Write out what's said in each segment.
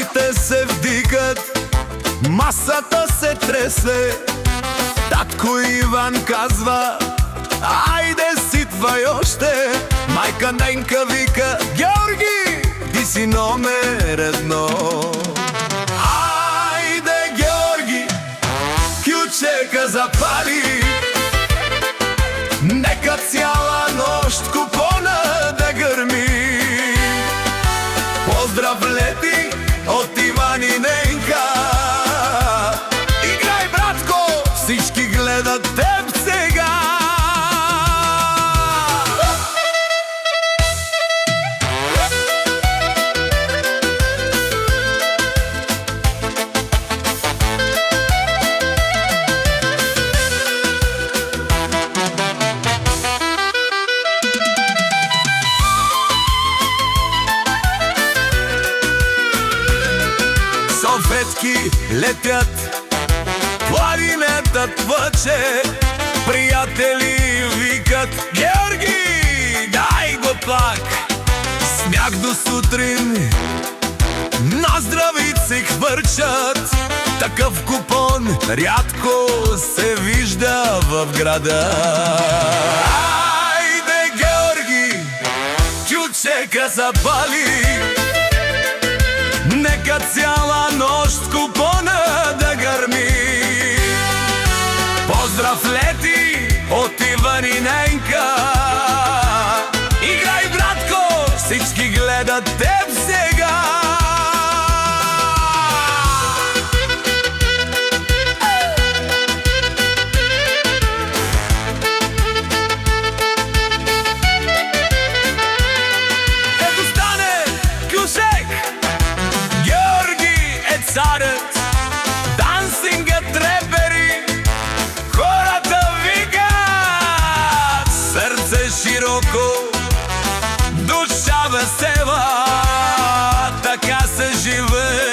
Очите се вдигат, масата се тресе. Татко Иван казва: ајде ситвај още. Мајка Ненка вика: Георги, ти си номер едно. Ајде Георги, кјучека запали, нека цяла нощ купона да грми. Поздрав лети од Иван и Ненка. Играј, братко, всички гледат теб сега. Софетки летят, планинетът въче. Приятели викат: Георги, дай го пак. Смях до сутрин, наздравици хвърчат. Такъв купон рядко се вижда в града. Айде Георги, кючека запали, нека цяла нощ купона да гърми. Поздрав лети от Иван и Ненка. Играј, братко, всички гледат теб сега. Ето стане Кюшек, Георги е царят. Дансингът трепери, хората викат. Сърце широко, душа весела, така се живее.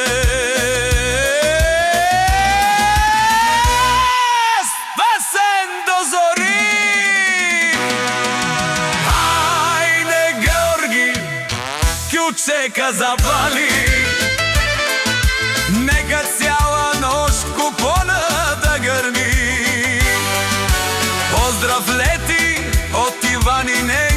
Спасен до зори. Айде Георги, кючека запали, нека цяла нощ купона да гърми. Поздрав лети от Иван и Ненка.